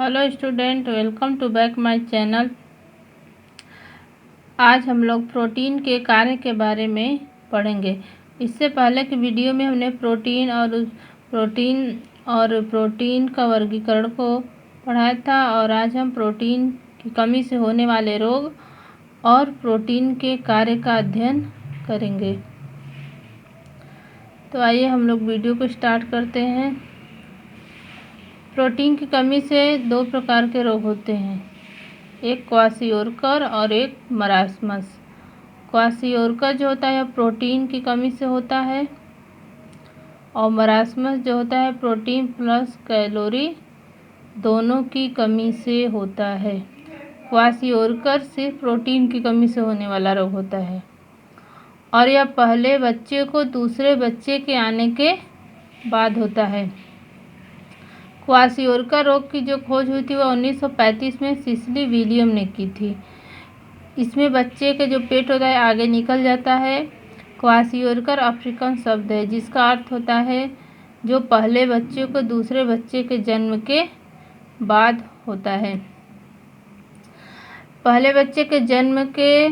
Hello student, welcome to back my channel. आज हम लोग प्रोटीन के कार्य के बारे में पढ़ेंगे। इससे पहले की वीडियो में हमने प्रोटीन का वर्गीकरण को पढ़ाया था और आज हम प्रोटीन की कमी से होने वाले रोग और प्रोटीन के कार्य का अध्ययन करेंगे। तो आइए हम लोग वीडियो को स्टार्ट करते हैं। प्रोटीन की कमी से दो प्रकार के रोग होते हैं, एक क्वाशियोरकर और एक मरास्मस। क्वाशियोरकर जो होता है प्रोटीन की कमी से होता है और मरास्मस जो होता है प्रोटीन प्लस कैलोरी दोनों की कमी से होता है। क्वाशियोरकर सिर्फ प्रोटीन की कमी से होने वाला रोग होता है और यह पहले बच्चे को दूसरे बच्चे के आने के बाद होता है। क्वाशियोरकर रोग की जो खोज हुई थी वह 1935 में सिसिली विलियम ने की थी। इसमें बच्चे के जो पेट होता है आगे निकल जाता है। क्वाशियोरकर अफ्रीकन शब्द है जिसका अर्थ होता है जो पहले बच्चे को दूसरे बच्चे के जन्म के बाद होता है। पहले बच्चे के जन्म के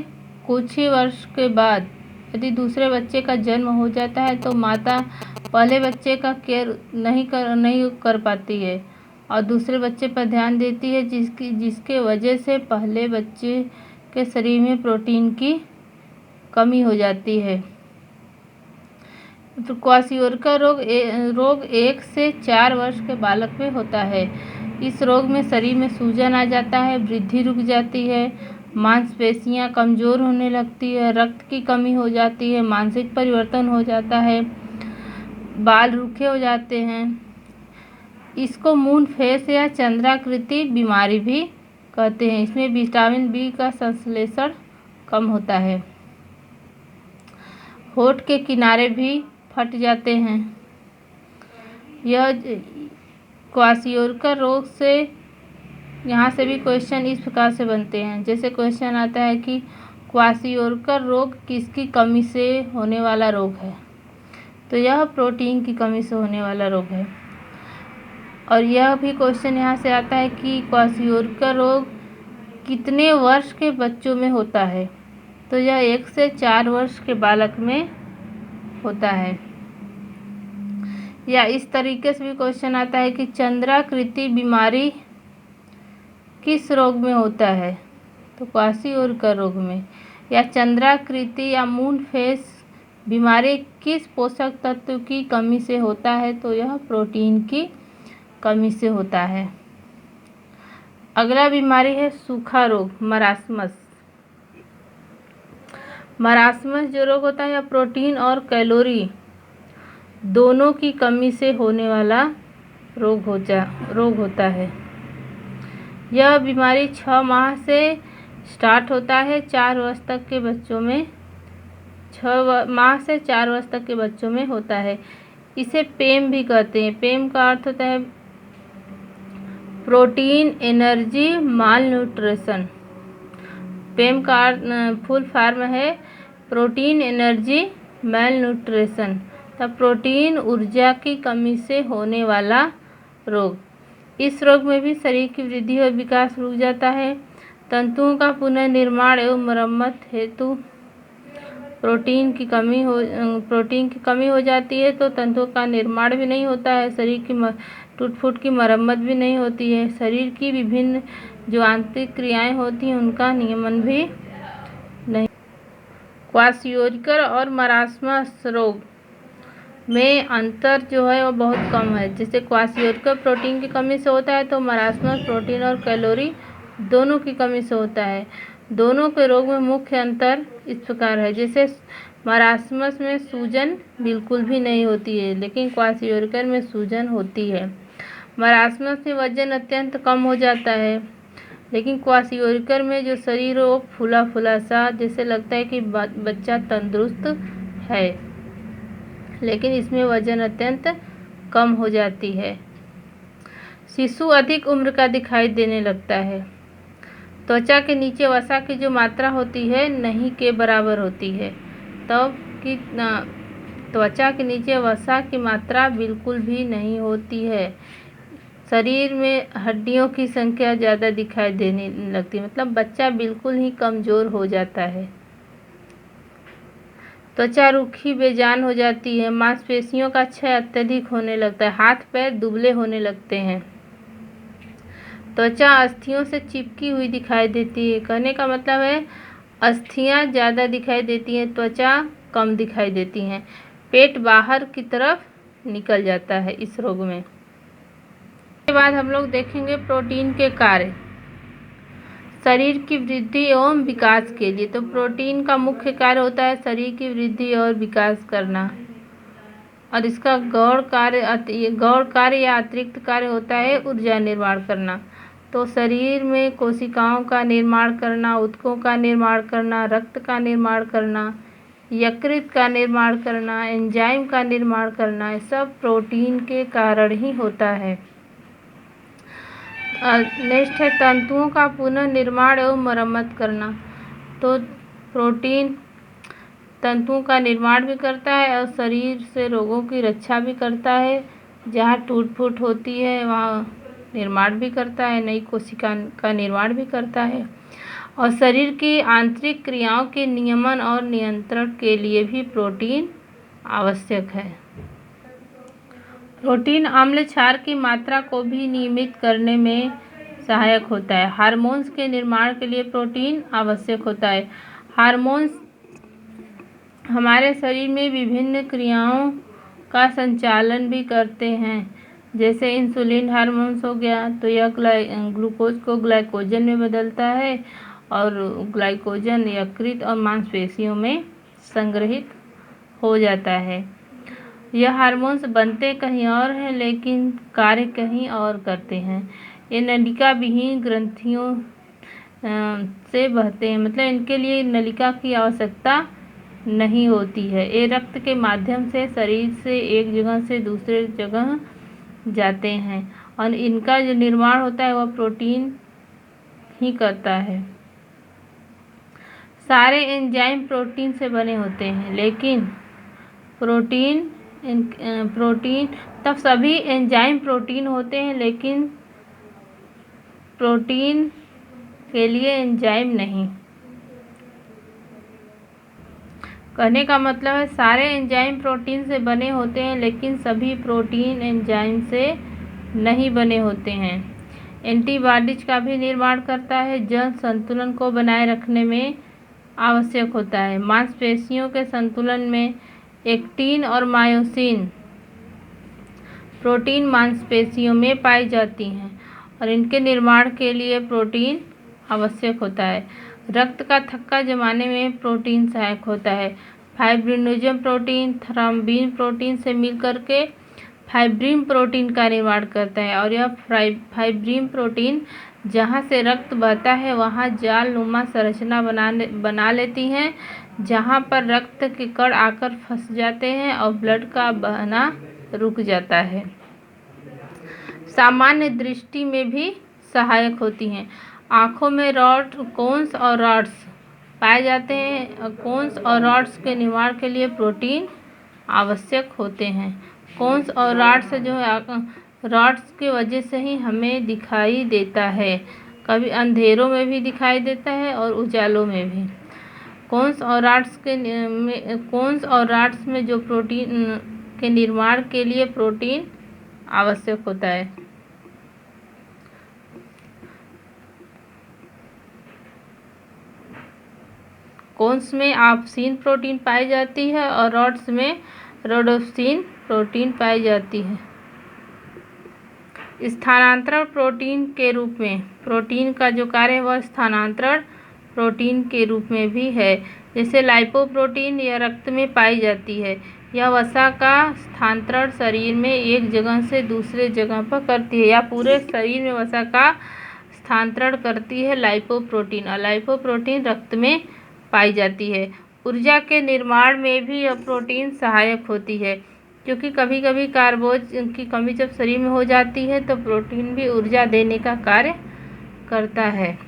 कुछ ही वर्ष के बाद यदि दूसरे बच्चे का जन्म हो जाता है तो माता पहले बच्चे का केयर नहीं कर पाती है और दूसरे बच्चे पर ध्यान देती है जिसके वजह से पहले बच्चे के शरीर में प्रोटीन की कमी हो जाती है। तो क्वाशियोरकर रोग 1 से 4 वर्ष के बालक में होता है। इस रोग में शरीर में सूजन आ जाता है, वृद्धि रुक जाती है, मांसपेशियां कमज़ोर होने लगती है, रक्त की कमी हो जाती है, मानसिक परिवर्तन हो जाता है, बाल रूखे हो जाते हैं। इसको मून फेस या चंद्राकृति बीमारी भी कहते हैं। इसमें विटामिन बी का संश्लेषण कम होता है, होठ के किनारे भी फट जाते हैं। यह क्वाशियोरकर रोग से यहाँ से भी क्वेश्चन इस प्रकार से बनते हैं। जैसे क्वेश्चन आता है कि क्वाशियोरकर रोग किसकी कमी से होने वाला रोग है, तो यह प्रोटीन की कमी से होने वाला रोग है। और यह भी क्वेश्चन यहाँ से आता है कि क्वाशियोरकर रोग कितने वर्ष के बच्चों में होता है, तो यह 1 से 4 वर्ष के बालक में होता है। या इस तरीके से भी क्वेश्चन आता है कि चंद्राकृति बीमारी किस रोग में होता है, तो क्वाशियोरकर रोग में। या चंद्राकृति या मून फेस बीमारी किस पोषक तत्व की कमी से होता है, तो यह प्रोटीन की कमी से होता है। अगला बीमारी है सूखा रोग, मरास्मस। मरास्मस जो रोग होता है यह प्रोटीन और कैलोरी दोनों की कमी से होने वाला रोग होता है। यह बीमारी 6 माह से स्टार्ट होता है 4 वर्ष तक के बच्चों में, 6 माह से 4 वर्ष तक के बच्चों में होता है। इसे पेम भी कहते हैं। पेम का अर्थ होता है प्रोटीन एनर्जी माल न्यूट्रिशन। पेम का फुल फॉर्म है प्रोटीन एनर्जी माल न्यूट्रिशन, तब प्रोटीन ऊर्जा की कमी से होने वाला रोग। इस रोग में भी शरीर की वृद्धि और विकास रुक जाता है। तंतुओं का पुनर्निर्माण एवं मरम्मत हेतु प्रोटीन की कमी हो जाती है तो तंतुओं का निर्माण भी नहीं होता है, शरीर की टूट फूट की मरम्मत भी नहीं होती है, शरीर की विभिन्न जो आंतरिक क्रियाएं होती हैं उनका नियमन भी नहीं। क्वाशियोरकर और मरास्मस रोग में अंतर जो है वो बहुत कम है। जैसे क्वाशियोरकर प्रोटीन की कमी से होता है तो मरास्मस प्रोटीन और कैलोरी दोनों की कमी से होता है। दोनों के रोग में मुख्य अंतर इस प्रकार है। जैसे मरास्मस में सूजन बिल्कुल भी नहीं होती है लेकिन क्वाशियोरकर में सूजन होती है। मरास्मस में वजन अत्यंत कम हो जाता है लेकिन क्वाशियोरकर में जो शरीर हो फूला फूला सा जैसे लगता है कि बच्चा तंदुरुस्त है, लेकिन इसमें वजन अत्यंत कम हो जाती है। शिशु अधिक उम्र का दिखाई देने लगता है। त्वचा के नीचे वसा की जो मात्रा होती है नहीं के बराबर होती है, तब कि त्वचा के नीचे वसा की मात्रा बिल्कुल भी नहीं होती है। शरीर में हड्डियों की संख्या ज़्यादा दिखाई देने लगती है, मतलब बच्चा बिल्कुल ही कमज़ोर हो जाता है। त्वचा रूखी बेजान हो जाती है, मांसपेशियों का क्षय अत्यधिक होने लगता है, हाथ पैर दुबले होने लगते हैं, त्वचा अस्थियों से चिपकी हुई दिखाई देती है। कहने का मतलब है अस्थियां ज़्यादा दिखाई देती हैं, त्वचा कम दिखाई देती हैं, पेट बाहर की तरफ निकल जाता है इस रोग में। इसके बाद हम लोग देखेंगे प्रोटीन के कार्य शरीर की वृद्धि एवं विकास के लिए। तो प्रोटीन का मुख्य कार्य होता है शरीर की वृद्धि और विकास करना, और इसका गौण कार्य या अतिरिक्त कार्य होता है ऊर्जा निर्माण करना। तो शरीर में कोशिकाओं का निर्माण करना, ऊतकों का निर्माण करना, रक्त का निर्माण करना, यकृत का निर्माण करना, एंजाइम का निर्माण करना, ये सब प्रोटीन के कारण ही होता है। नेक्स्ट है तंतुओं का पुनः निर्माण एवं मरम्मत करना। तो प्रोटीन तंतुओं का निर्माण भी करता है और शरीर से रोगों की रक्षा भी करता है। जहाँ टूट फूट होती है वहाँ निर्माण भी करता है, नई कोशिका का निर्माण भी करता है, और शरीर की आंतरिक क्रियाओं के नियमन और नियंत्रण के लिए भी प्रोटीन आवश्यक है। प्रोटीन अम्ल क्षार की मात्रा को भी नियमित करने में सहायक होता है। हार्मोन्स के निर्माण के लिए प्रोटीन आवश्यक होता है। हार्मोन्स हमारे शरीर में विभिन्न क्रियाओं का संचालन भी करते हैं, जैसे इंसुलिन हार्मोन्स हो गया, तो यह ग्लूकोज को ग्लाइकोजन में बदलता है और ग्लाइकोजन यकृत और मांसपेशियों में संग्रहित हो जाता है। यह हार्मोन्स बनते कहीं और हैं लेकिन कार्य कहीं और करते हैं। ये नलिका विहीन ग्रंथियों से बहते हैं, मतलब इनके लिए नलिका की आवश्यकता नहीं होती है। ये रक्त के माध्यम से शरीर से एक जगह से दूसरे जगह जाते हैं और इनका जो निर्माण होता है वह प्रोटीन ही करता है। सारे एंजाइम प्रोटीन से बने होते हैं, लेकिन सभी एंजाइम प्रोटीन होते हैं, लेकिन प्रोटीन के लिए एंजाइम नहीं। कहने का मतलब है सारे एंजाइम प्रोटीन से बने होते हैं, लेकिन सभी प्रोटीन एंजाइम से नहीं बने होते हैं। एंटीबॉडीज का भी निर्माण करता है, जो संतुलन को बनाए रखने में आवश्यक होता है। मांसपेशियों के संतुलन में एक्टिन और मायोसिन प्रोटीन मांसपेशियों में पाई जाती हैं और इनके निर्माण के लिए प्रोटीन आवश्यक होता है। रक्त का थक्का जमाने में प्रोटीन सहायक होता है। फाइब्रिनोजन प्रोटीन थ्रोम्बिन प्रोटीन से मिलकर के फाइब्रिन प्रोटीन का निर्माण करता है, और यह फाइब्रिन प्रोटीन जहाँ से रक्त बहता है वहाँ जाल नुमा संरचना बना लेती हैं, जहाँ पर रक्त के कण आकर फंस जाते हैं और ब्लड का बहना रुक जाता है। सामान्य दृष्टि में भी सहायक होती हैं। आँखों में रॉड कोन्स और रॉड्स पाए जाते हैं। कोन्स और रॉड्स के निर्माण के लिए प्रोटीन आवश्यक होते हैं। कोन्स और रॉड्स जो है रॉड्स की वजह से ही हमें दिखाई देता है, कभी अंधेरों में भी दिखाई देता है और उजालों में भी। कोन्स और रॉड्स में जो प्रोटीन के निर्माण के लिए प्रोटीन आवश्यक होता है। कोन्स में ऑप्सिन प्रोटीन पाई जाती है और रॉड्स में रोडोप्सिन प्रोटीन पाई जाती है। स्थानांतरण प्रोटीन के रूप में प्रोटीन का जो कार्य है वह स्थानांतरण प्रोटीन के रूप में भी है। जैसे लाइपोप्रोटीन यह रक्त में पाई जाती है। यह वसा का स्थानांतरण शरीर में एक जगह से दूसरे जगह पर करती है, या पूरे शरीर में वसा का स्थानांतरण करती है लाइपोप्रोटीन, और लाइपोप्रोटीन रक्त में पाई जाती है। ऊर्जा के निर्माण में भी यह प्रोटीन सहायक होती है, क्योंकि कभी कभी कार्बोज की कमी जब शरीर में हो जाती है तो प्रोटीन भी ऊर्जा देने का कार्य करता है।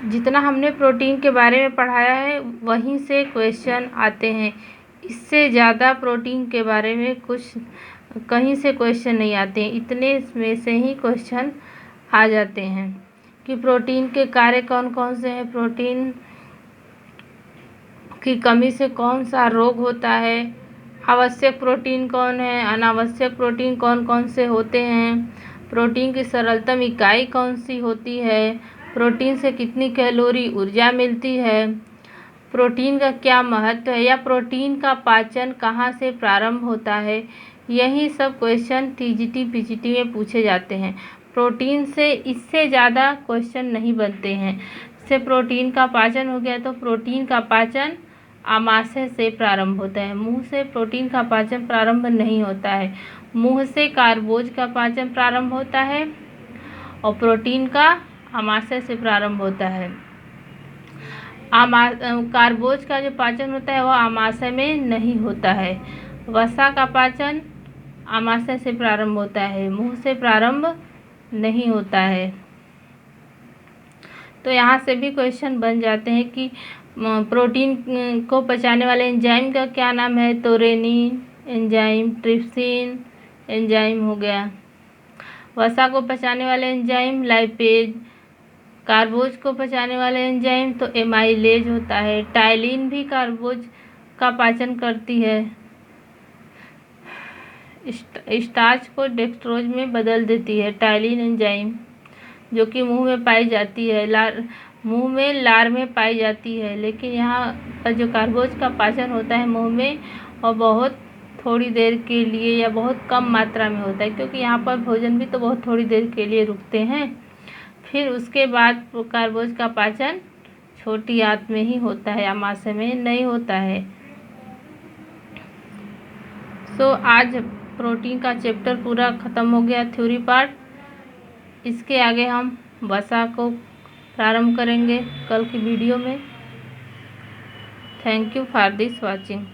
जितना हमने प्रोटीन के बारे में पढ़ाया है वहीं से क्वेश्चन आते हैं। इससे ज़्यादा प्रोटीन के बारे में कुछ कहीं से क्वेश्चन नहीं आते हैं, इतने में से ही क्वेश्चन आ जाते हैं कि प्रोटीन के कार्य कौन कौन से हैं, प्रोटीन की कमी से कौन सा रोग होता है, आवश्यक प्रोटीन कौन है, अनावश्यक प्रोटीन कौन कौन से होते हैं, प्रोटीन की सरलतम इकाई कौन सी होती है, प्रोटीन से कितनी कैलोरी ऊर्जा मिलती है, प्रोटीन का क्या महत्व है, या प्रोटीन का पाचन कहाँ से प्रारंभ होता है। यही सब क्वेश्चन टीजीटी पीजीटी में पूछे जाते हैं। प्रोटीन से इससे ज़्यादा क्वेश्चन नहीं बनते हैं। जैसे प्रोटीन का पाचन हो गया तो प्रोटीन का पाचन आमाशय से प्रारंभ होता है, मुंह से प्रोटीन का पाचन प्रारंभ नहीं होता है। मुंह से कार्बोज का पाचन प्रारंभ होता है और प्रोटीन का आमाशय से प्रारंभ होता है। कार्बोज का जो पाचन होता है वह आमाशय में नहीं होता है। वसा का पाचन आमाशय से प्रारंभ होता है, मुंह से प्रारंभ नहीं होता है। तो यहाँ से भी क्वेश्चन बन जाते हैं कि प्रोटीन को पचाने वाले एंजाइम का क्या नाम है, तो रेनिन एंजाइम, ट्रिप्सिन एंजाइम हो गया। वसा को पचाने वाले एंजाइम लाइपेज, कार्बोज को पचाने वाले एंजाइम तो एमाइलेज होता है। टाइलिन भी कार्बोज का पाचन करती है, स्टार्च को डेक्सट्रोज में बदल देती है टाइलिन एंजाइम, जो कि मुंह में पाई जाती है, मुंह में लार में पाई जाती है। लेकिन यहाँ पर जो कार्बोज का पाचन होता है मुंह में, और बहुत थोड़ी देर के लिए या बहुत कम मात्रा में होता है, क्योंकि यहाँ पर भोजन भी तो बहुत थोड़ी देर के लिए रुकते हैं। फिर उसके बाद कार्बोज का पाचन छोटी आंत में ही होता है, आमाशय में नहीं होता है। सो आज प्रोटीन का चैप्टर पूरा ख़त्म हो गया, थ्योरी पार्ट। इसके आगे हम वसा को प्रारंभ करेंगे कल की वीडियो में। Thank you for this watching.